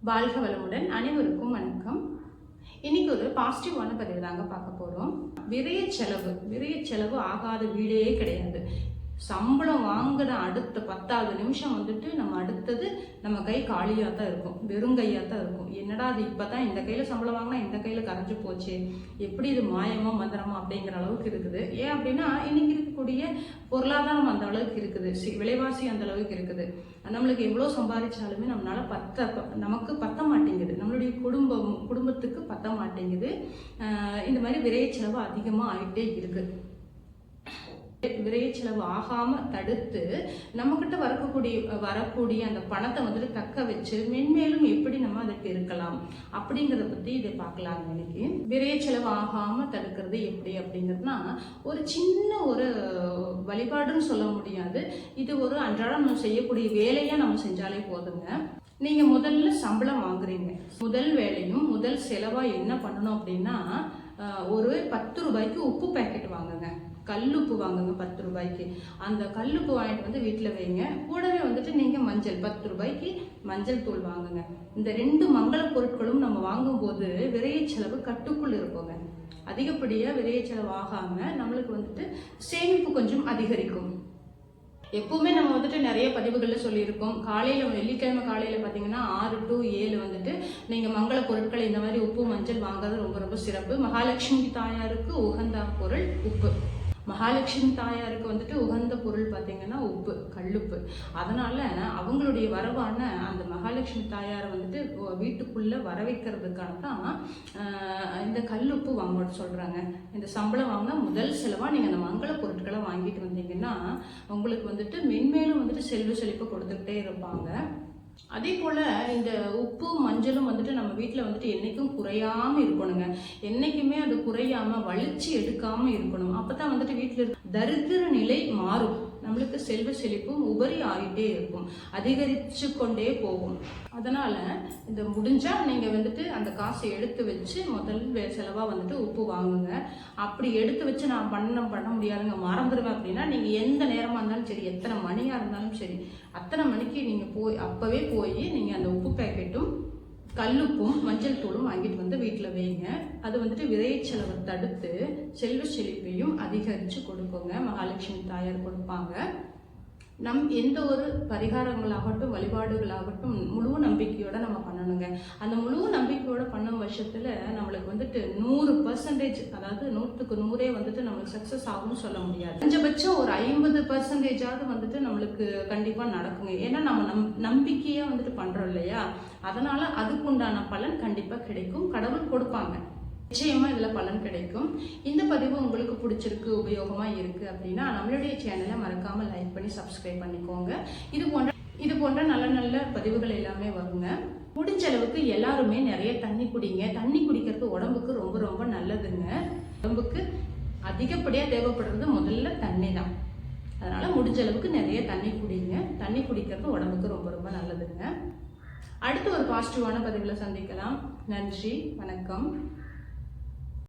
வாழ்க வளமுடன். அனைவருக்கும் வணக்கம். இன்னைக்கு ஒரு பாசிட்டிவான பதிவு தாங்க பார்க்க போகிறோம். விரைய செலவு ஆகாத வீடே கிடையாது. சம்பளம் வாங்குற அடுத்த 10வது நிமிஷம் வந்துட்டு நம்ம அடுத்தது நம்ம கை காலியாக தான் இருக்கும், வெறும் கையாக தான் இருக்கும். என்னடா அது இப்போ தான் இந்த கையில் சம்பளம் வாங்கினா இந்த கையில் கரைஞ்சி போச்சு, எப்படி இது மாயமோ மந்திரமோ அப்படிங்கிற அளவுக்கு இருக்குது. ஏன் அப்படின்னா இன்னைக்கு இருக்கக்கூடிய பொருளாதாரம் அந்த அளவுக்கு இருக்குது, விலைவாசி அந்த அளவுக்கு இருக்குது. நம்மளுக்கு எவ்வளோ சம்பாதிச்சாலுமே நமக்கு பத்த மாட்டேங்குது, நம்மளுடைய குடும்பத்துக்கு பத்த மாட்டேங்குது. இந்த மாதிரி விரைய செலவு அதிகமாக ஆகிட்டே இருக்குது. விரைய செலவு ஆகாம தடுத்து நம்மகிட்ட வரக்கூடிய அந்த பணத்தை வந்துட்டு தக்க வச்சு மென்மேலும் எப்படி நம்ம அதை பெருக்கலாம் அப்படிங்கிறத பத்தி இதை பார்க்கலாம். இன்னைக்கு விரைய செலவு ஆகாம தடுக்கிறது எப்படி அப்படிங்கிறதுனா ஒரு சின்ன ஒரு வழிபாடுன்னு சொல்ல முடியாது. இது ஒரு அன்றாடம் நம்ம செய்யக்கூடிய வேலையா நம்ம செஞ்சாலே போதுங்க. நீங்க முதல்ல சம்பளம் வாங்குறீங்க, முதல் வேலையும் முதல் செலவா என்ன பண்ணணும் அப்படின்னா ஒரு 10 ரூபாய்க்கு உப்பு பேக்கெட் வாங்குங்க, கல்லுப்பு வாங்குங்க 10 ரூபாய்க்கு. அந்த கல்லுப்பு வாங்கிட்டு வந்து வீட்டில் வைங்க. கூடவே வந்துட்டு நீங்கள் மஞ்சள் 10 ரூபாய்க்கு மஞ்சள் தூள் வாங்குங்க. இந்த 2 மங்கள பொருட்களும் நம்ம வாங்கும்போது விரைய செலவு கட்டுக்குள் இருக்குங்க. அதிகப்படியாக விரைய செலவு ஆகாமல் நம்மளுக்கு வந்துட்டு சேமிப்பு கொஞ்சம் அதிகரிக்கும். எப்பவுமே நம்ம வந்துட்டு நிறைய பதிவுகளில் சொல்லியிருக்கோம். வெள்ளிக்கிழமை காலையில் பார்த்தீங்கன்னா 6 to 7 வந்துட்டு நீங்கள் மங்கள பொருட்கள் இந்த மாதிரி உப்பு மஞ்சள் வாங்குறது ரொம்ப ரொம்ப சிறப்பு. மகாலட்சுமி தாயாருக்கு உகந்த பொருள் உப்பு. மகாலட்சுமி தாயாருக்கு வந்துட்டு உகந்த பொருள் பார்த்தீங்கன்னா உப்பு, கல்லுப்பு. அதனால அவங்களுடைய வரவான அந்த மகாலட்சுமி தாயாரை வந்துட்டு வீட்டுக்குள்ள வர வைக்கிறதுக்காக தான் இந்த கல்லுப்பு வாங்க சொல்றாங்க. இந்த சம்பளம் வாங்கினா முதல் செலவா நீங்க அந்த மங்கள பொருட்களை வாங்கிட்டு வந்தீங்கன்னா உங்களுக்கு வந்துட்டு மென்மேலும் வந்துட்டு செல்வ கொடுத்துக்கிட்டே இருப்பாங்க. அதே போல இந்த உப்பு மஞ்சளும் வந்துட்டு நம்ம வீட்டில் வந்துட்டு என்னைக்கும் குறையாம இருக்கணுங்க. என்னைக்குமே அது குறையாம வலிச்சு எடுக்காம இருக்கணும். அப்பதான் வந்துட்டு வீட்டில் தரித்திர நிலை மாறும், நம்மளுக்கு செல்வம் உபரி ஆகிட்டே இருக்கும், அதிகரிச்சு கொண்டே போகும். அதனால இந்த முடிஞ்சா நீங்க வந்துட்டு அந்த காசை எடுத்து வச்சு முதல் செலவா வந்துட்டு உப்பு வாங்குங்க. அப்படி எடுத்து வச்சு நான் பண்ண முடியாதுங்க, மறந்துடுவேன் அப்படின்னா நீங்க எந்த நேரமா இருந்தாலும் சரி, எத்தனை மணியா இருந்தாலும் சரி, அத்தனை மணிக்கு நீங்க அப்பவே போய் நீங்க அந்த உப்பு பேக்கெட்டும் கல்லுப்பும் மஞ்சள் தூளும் வாங்கிட்டு வந்து வீட்டில் வைங்க. அது வந்துட்டு விரைய செலவை தடுத்து செல்வ செழிப்பையும் அதிகரித்து கொடுக்குங்க. மகாலட்சுமி தாயார் கொடுப்பாங்க. எந்த ஒரு பரிகாரங்களாகட்டும் வழிபாடுகளாகட்டும் முழு நம்பிக்கையோட நம்ம பண்ணணுங்க. அந்த முழு நம்பிக்கையோட பண்ணும் வருஷத்துல நம்மளுக்கு வந்துட்டு 100%, அதாவது 100க்கு 100 வந்துட்டு நம்மளுக்கு சக்சஸ் ஆகும்னு சொல்ல முடியாது. கொஞ்சபட்சம் ஒரு 50% வந்துட்டு நம்மளுக்கு கண்டிப்பா நடக்குங்க. ஏன்னா நம்ம நம்பிக்கையா வந்துட்டு பண்றோம் இல்லையா, அதனால அதுக்குண்டான பலன் கண்டிப்பா கிடைக்கும், கடவுள் கொடுப்பாங்க. நிச்சயமா இதுல பலன் கிடைக்கும். இந்த பதிவு உங்களுக்கு பிடிச்சிருக்கு, உபயோகமா இருக்கு அப்படின்னா நம்மளுடைய சேனலை மறக்காம லைக் பண்ணி சப்ஸ்கிரைப் பண்ணிக்கோங்க. இது போன்ற நல்ல நல்ல பதிவுகள் எல்லாமே வருங்க. முடிஞ்ச அளவுக்கு எல்லாருமே நிறைய தண்ணி குடிங்க. தண்ணி குடிக்கிறது உடம்புக்கு ரொம்ப ரொம்ப நல்லதுங்க. உடம்புக்கு அதிகப்படியா தேவைப்படுறது முதல்ல தண்ணி தான். அதனால முடிஞ்ச அளவுக்கு நிறைய தண்ணி குடிங்க. தண்ணி குடிக்கிறது உடம்புக்கு ரொம்ப ரொம்ப நல்லதுங்க. அடுத்து ஒரு பாசிட்டிவான பதிவுல சந்திக்கலாம். நன்றி, வணக்கம்.